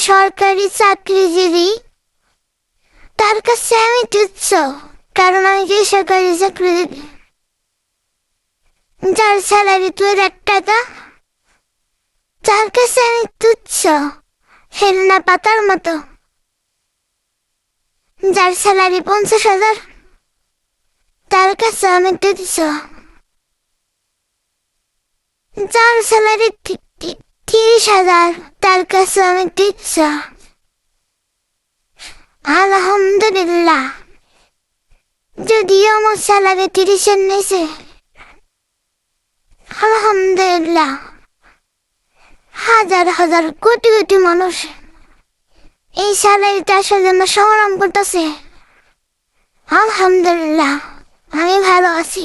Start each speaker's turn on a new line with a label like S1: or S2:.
S1: সরকারি চাকরিজীবী তার কাছে আমি তুচ্ছ, কারণ আমি বেসরকারি চাকরিজীবী। যার স্যালারি 2,000 টাকা, তার কাছে আমি তুচ্ছ, হেলনা পাতার মতো। যার স্যালারি 50,000, তার কাছে আমি তুচ্ছ। যার স্যালারি 30,000, তার কাছে আমি তুচ্ছ। আলহামদুলিল্লাহ, যদিও আমার স্যালারি 30-এর নিচে, আলহামদুলিল্লাহ হাজার হাজার কোটি কোটি মানুষ এই স্যালারিটা আসার জন্য সংগ্রাম করতেছে। আলহামদুলিল্লাহ, আমি ভালো আছি।